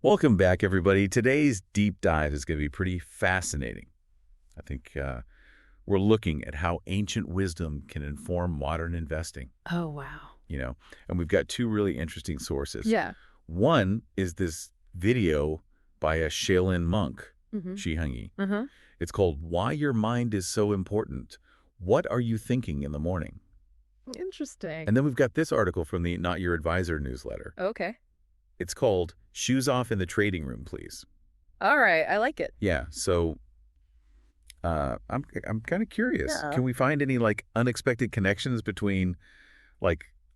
Welcome back, everybody. Today's deep dive is going to be pretty fascinating. I think we're looking at how ancient wisdom can inform modern investing, Oh, wow. and we've got two really interesting sources. Yeah. One is this video by a Shaolin monk, Shi Heng Yi. It's called Why Your Mind is So Important. What Are You Thinking in the Morning? Interesting. And then we've got this article from the Not Your Advisor newsletter. Okay. It's called Shoes Off in the Trading Room, Please. All right. I like it. Yeah, so I'm kind of curious. Yeah. Can we find any unexpected connections between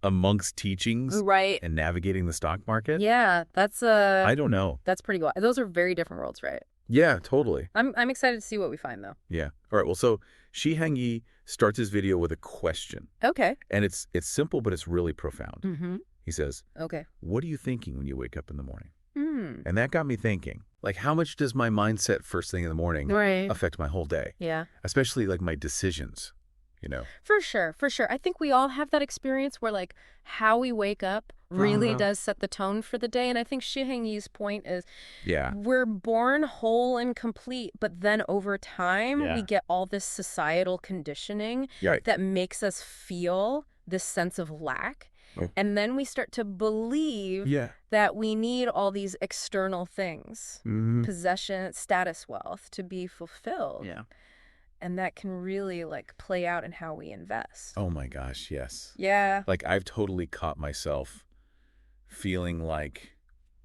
a monk's teachings Right. and navigating the stock market? Yeah. That's I don't know. that's pretty cool. Those are very different worlds, right? Yeah, totally. I'm excited to see what we find though. Yeah. All right. Well, so Shi Heng Yi starts his video with a question, Okay. and it's simple, but it's really profound. He says, Okay. "What are you thinking when you wake up in the morning?" Hmm. And that got me thinking, how much does my mindset first thing in the morning Right. affect my whole day? Yeah. Especially my decisions, For sure. For sure. I think we all have that experience where how we wake up really does set the tone for the day. And I think Shi Heng Yi's point is Yeah. we're born whole and complete, but then over time Yeah. we get all this societal conditioning Right. that makes us feel this sense of lack. Oh. And then we start to believe Yeah. that we need all these external things, Mm-hmm. possession, status, wealth, to be fulfilled. Yeah. And that can really play out in how we invest. Oh my gosh, yes. Yeah. I've totally caught myself feeling like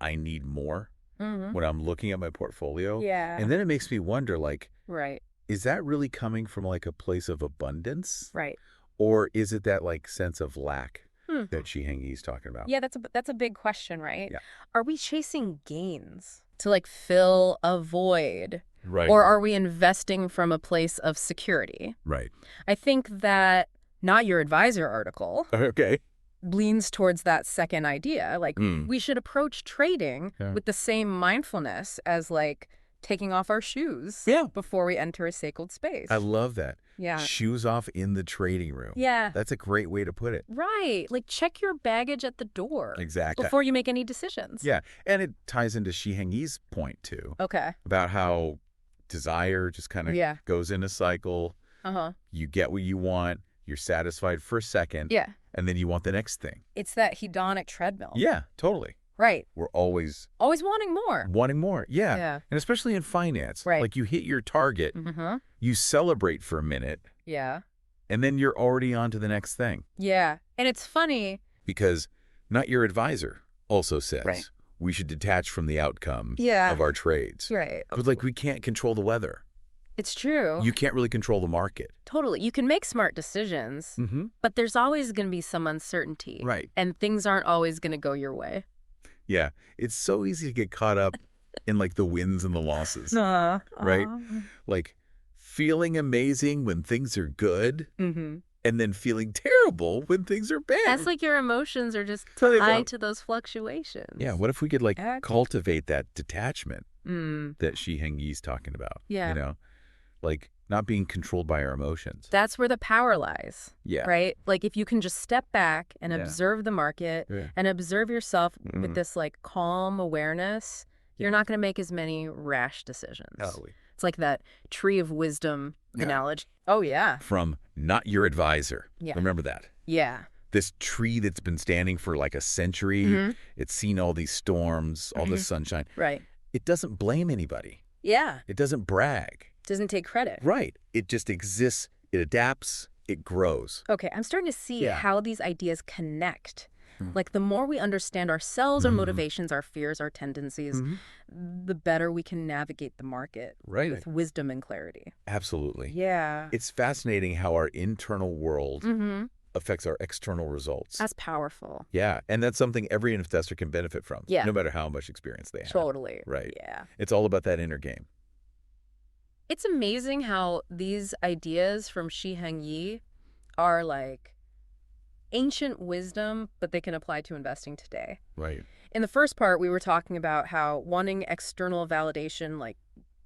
I need more when I'm looking at my portfolio. Yeah. And then it makes me wonder, Right. is that really coming from a place of abundance? Right. Or is it that sense of lack Hmm. that Shi Heng Yi's talking about? Yeah, that's a big question, right? Yeah. Are we chasing gains to fill a void? Right. Or are we investing from a place of security? Right. I think that Not Your Advisor article Okay. leans towards that second idea. We should approach trading Yeah. with the same mindfulness as taking off our shoes before we enter a sacred space. I love that. Yeah. Shoes off in the trading room. Yeah. That's a great way to put it. Right. Check your baggage at the door. Exactly. Before you make any decisions. Yeah. And it ties into Shi Heng Yi's point, too, Okay. about how desire just kind of goes in a cycle. Uh-huh. You get what you want. You're satisfied for a second. Yeah. And then you want the next thing. It's that hedonic treadmill. Yeah, totally. Right. We're always Always wanting more. wanting more. Yeah. Yeah. And especially in finance. Right. You hit your target, Mm-hmm. you celebrate for a minute, Yeah. and then you're already on to the next thing. Yeah. And it's funny. Because Not Your Advisor also says Right. we should detach from the outcome Yeah. of our trades. Right. But we can't control the weather. It's true. You can't really control the market. Totally. You can make smart decisions, Mm-hmm. but there's always going to be some uncertainty. Right. And things aren't always going to go your way. Yeah. It's so easy to get caught up in the wins and the losses. Right? Feeling amazing when things are good, Mm-hmm. and then feeling terrible when things are bad. That's your emotions are just Tell me tied about- to those fluctuations. Yeah, what if we could Exactly. cultivate that detachment Mm. that Shi Heng Yi's talking about? Yeah. Not being controlled by our emotions. That's where the power lies. Yeah. Right? If you can just step back and Yeah. observe the market Yeah. and observe yourself Mhm. with this calm awareness, you're not going to make as many rash decisions. Totally. It's like that tree of wisdom Yeah. analogy. Oh, yeah. From Not Your Advisor. Yeah. Remember that. Yeah. This tree that's been standing for a century. Mhm. It's seen all these storms, all this sunshine. Right. It doesn't blame anybody. Yeah. It doesn't brag. Doesn't take credit. Right. It just exists. It adapts. It grows. Okay, I'm starting to see Yeah. how these ideas connect. Mm. The more we understand ourselves, our Mhm. motivations, our fears, our tendencies, Mhm. the better we can navigate the market Right. with wisdom and clarity. Absolutely. Yeah. It's fascinating how our internal world Mm-hmm. affects our external results. That's powerful. Yeah, and that's something every investor can benefit from, Yeah. no matter how much experience they have. Totally. Right. Yeah. It's all about that inner game. It's amazing how these ideas from Shi Heng Yi are ancient wisdom, but they can apply to investing today. Right. In the first part, we were talking about how wanting external validation,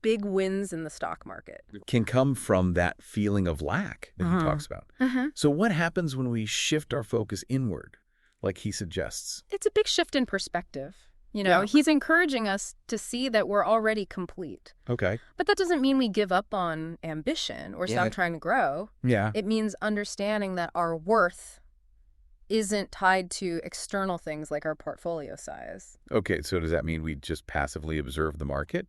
big wins in the stock market. Can come from that feeling of lack that he talks about. So what happens when we shift our focus inward, like he suggests? It's a big shift in perspective. Yeah. He's encouraging us to see that we're already complete. Okay. But that doesn't mean we give up on ambition or stop trying to grow. Yeah. It means understanding that our worth isn't tied to external things like our portfolio size. Okay, so does that mean we just passively observe the market?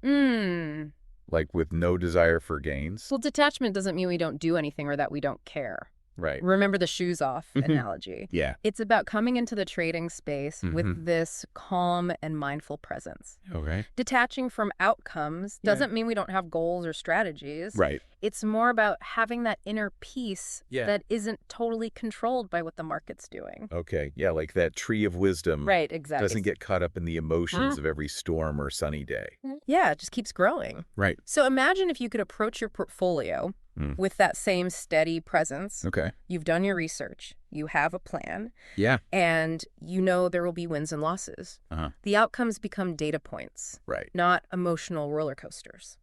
Mm. Like with no desire for gains? Well, detachment doesn't mean we don't do anything or that we don't care. Right. Remember the shoes off analogy. Yeah. It's about coming into the trading space with this calm and mindful presence. Okay. Detaching from outcomes doesn't mean we don't have goals or strategies. Right. It's more about having that inner peace Yeah. that isn't totally controlled by what the market's doing. Okay. Yeah, like that tree of wisdom Right, exactly. doesn't get caught up in the emotions of every storm or sunny day. Yeah, it just keeps growing. Right. So imagine if you could approach your portfolio with that same steady presence. Okay. You've done your research. You have a plan. Yeah. And you know there will be wins and losses. The outcomes become data points, Right. not emotional roller coasters.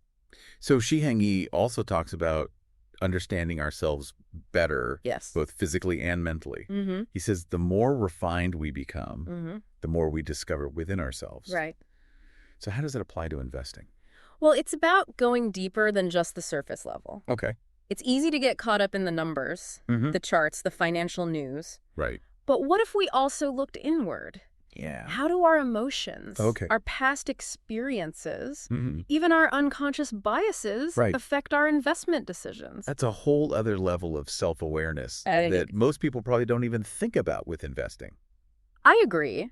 So Shi Heng Yi also talks about understanding ourselves better, Yes. both physically and mentally. He says the more refined we become, the more we discover within ourselves. Right. So how does it apply to investing? Well, it's about going deeper than just the surface level. Okay. It's easy to get caught up in the numbers, the charts, the financial news. Right. But what if we also looked inward? Yeah. How do our emotions, Okay. our past experiences, even our unconscious biases Right. affect our investment decisions? That's a whole other level of self-awareness that most people probably don't even think about with investing. I agree.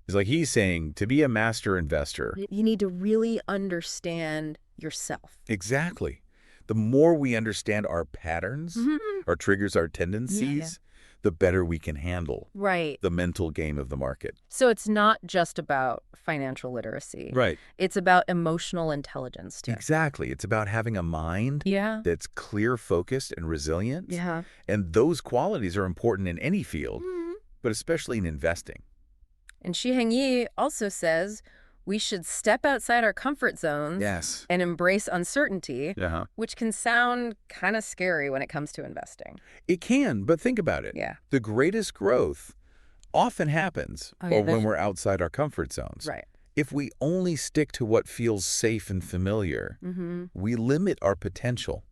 It's like he's saying to be a master investor. You need to really understand yourself. Exactly. The more we understand our patterns, our triggers, our tendencies, the better we can handle Right. the mental game of the market. So it's not just about financial literacy. Right. It's about emotional intelligence, too. Exactly. It's about having a mind Yeah. that's clear, focused, and resilient. Yeah. And those qualities are important in any field, but especially in investing. And Shi Heng Yi also says we should step outside our comfort zones Yes. and embrace uncertainty, Uh-huh. which can sound kind of scary when it comes to investing. It can, but think about it. Yeah. The greatest growth often happens when we're outside our comfort zones. Right. If we only stick to what feels safe and familiar, we limit our potential.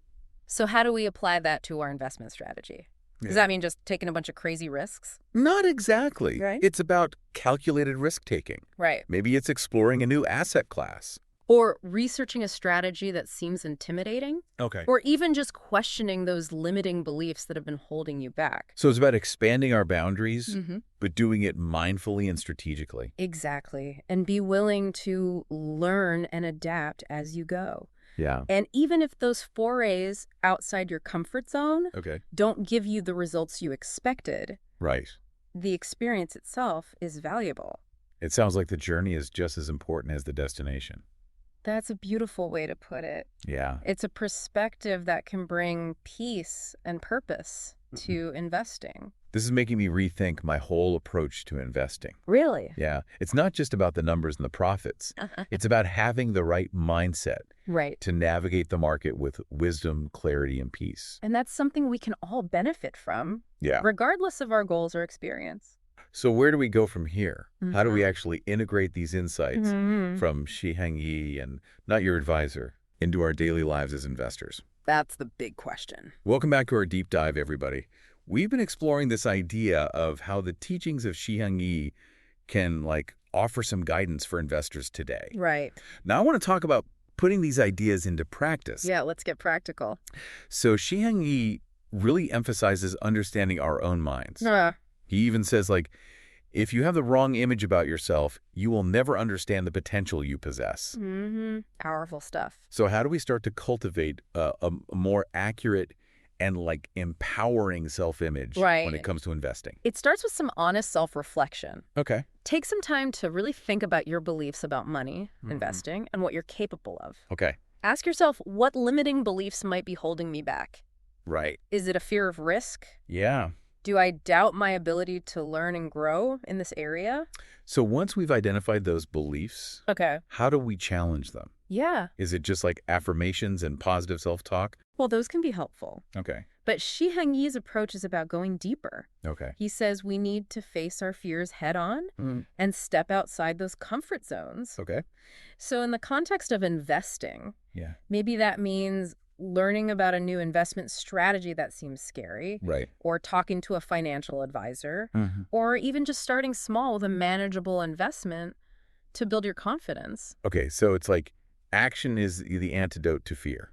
So how do we apply that to our investment strategy? Does that mean just taking a bunch of crazy risks? Not exactly. Right. It's about calculated risk-taking. Right. Maybe it's exploring a new asset class. Or researching a strategy that seems intimidating? Okay. Or even just questioning those limiting beliefs that have been holding you back? So it's about expanding our boundaries, but doing it mindfully and strategically. Exactly. And be willing to learn and adapt as you go. Yeah. And even if those forays outside your comfort zone Okay. don't give you the results you expected, Right. the experience itself is valuable. It sounds like the journey is just as important as the destination. That's a beautiful way to put it. Yeah. It's a perspective that can bring peace and purpose to investing. This is making me rethink my whole approach to investing. Really? Yeah. It's not just about the numbers and the profits. It's about having the right mindset Right. to navigate the market with wisdom, clarity, and peace. And that's something we can all benefit from, Yeah. regardless of our goals or experience. So where do we go from here? How do we actually integrate these insights Mm-hmm. from Shi Heng Yi and Not Your Advisor into our daily lives as investors? That's the big question. Welcome back to our deep dive, everybody. We've been exploring this idea of how the teachings of Shi Heng Yi can offer some guidance for investors today. Right. Now I want to talk about putting these ideas into practice. Yeah, let's get practical. So Shi Heng Yi really emphasizes understanding our own minds. He even says, if you have the wrong image about yourself, you will never understand the potential you possess. Powerful stuff. So how do we start to cultivate a more accurate and empowering self-image when it comes to investing? It starts with some honest self-reflection. Okay. Take some time to really think about your beliefs about money, investing, and what you're capable of. Okay. Ask yourself, what limiting beliefs might be holding me back? Right. Is it a fear of risk? Yeah. Do I doubt my ability to learn and grow in this area? So once we've identified those beliefs, Okay. how do we challenge them? Yeah. Is it just like affirmations and positive self-talk? Well, those can be helpful. Okay. But Shi Heng Yi's approach is about going deeper. Okay. He says we need to face our fears head on and step outside those comfort zones. Okay. So in the context of investing, Yeah. maybe that means learning about a new investment strategy that seems scary, Right. or talking to a financial advisor, or even just starting small with a manageable investment to build your confidence. Okay, so it's like action is the antidote to fear.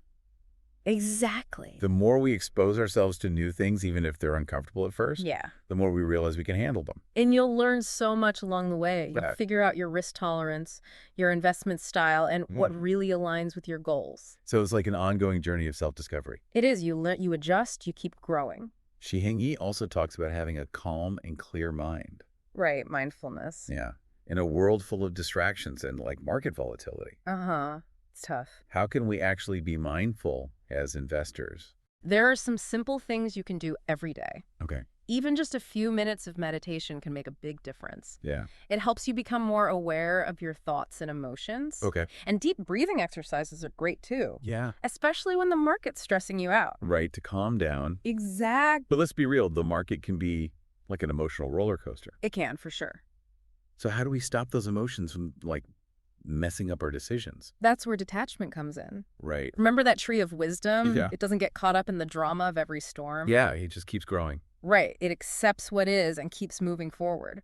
Exactly. The more we expose ourselves to new things, even if they're uncomfortable at first, Yeah. the more we realize we can handle them. And you'll learn so much along the way. You'll figure out your risk tolerance, your investment style, and what really aligns with your goals. So it's like an ongoing journey of self-discovery. It is. You adjust, you keep growing. Shi Heng Yi also talks about having a calm and clear mind. Right, mindfulness. Yeah. In a world full of distractions and like market volatility. It's tough. How can we actually be mindful as investors? There are some simple things you can do every day. Okay. Even just a few minutes of meditation can make a big difference. Yeah. It helps you become more aware of your thoughts and emotions. Okay. And deep breathing exercises are great too. Yeah. Especially when the market's stressing you out. Right, to calm down. Exactly. But let's be real, the market can be like an emotional roller coaster. It can, for sure. So how do we stop those emotions from like messing up our decisions? That's where detachment comes in. Right. Remember that tree of wisdom? Yeah. It doesn't get caught up in the drama of every storm. Yeah, it just keeps growing. Right. It accepts what is and keeps moving forward.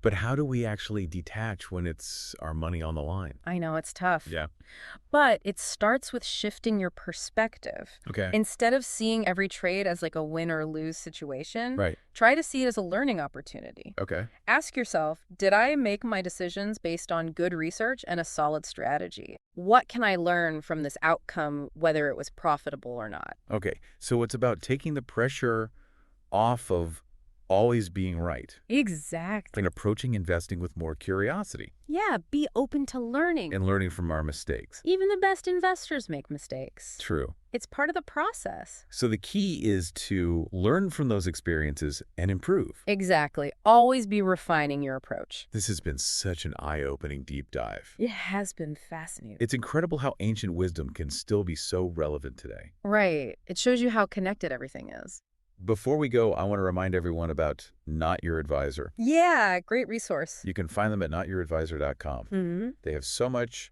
But how do we actually detach when it's our money on the line? I know, it's tough. Yeah. But it starts with shifting your perspective. Okay. Instead of seeing every trade as like a win or lose situation, Right. try to see it as a learning opportunity. Okay. Ask yourself, did I make my decisions based on good research and a solid strategy? What can I learn from this outcome, whether it was profitable or not? Okay. So it's about taking the pressure off of always being right Exactly. and approaching investing with more curiosity Yeah, be open to learning. and learning from our mistakes. Even the best investors make mistakes. True. It's part of the process. So the key is to learn from those experiences and improve. Exactly. Always be refining your approach. This has been such an eye-opening deep dive. It has been fascinating. It's incredible how ancient wisdom can still be so relevant today. Right. It shows you how connected everything is. Before we go, I want to remind everyone about Not Your Advisor. Yeah, great resource. You can find them at notyouradvisor.com. They have so much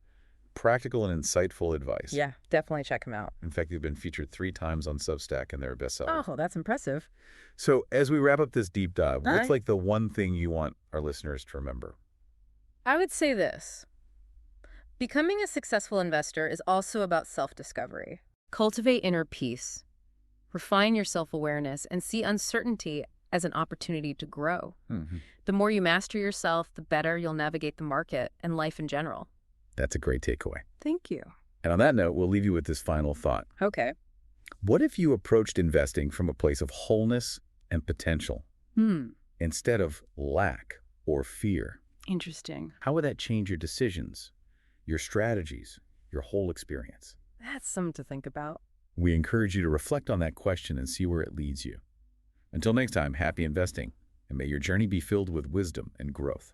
practical and insightful advice. Yeah, definitely check them out. In fact, they've been featured 3 times on Substack and they're a bestseller. Oh, that's impressive. So as we wrap up this deep dive, what's right. like the one thing you want our listeners to remember? I would say this. Becoming a successful investor is also about self-discovery. Cultivate inner peace. Refine your self-awareness and see uncertainty as an opportunity to grow. The more you master yourself, the better you'll navigate the market and life in general. That's a great takeaway. Thank you. And on that note, we'll leave you with this final thought. Okay. What if you approached investing from a place of wholeness and potential instead of lack or fear? Interesting. How would that change your decisions, your strategies, your whole experience? That's something to think about. We encourage you to reflect on that question and see where it leads you. Until next time, happy investing, and may your journey be filled with wisdom and growth.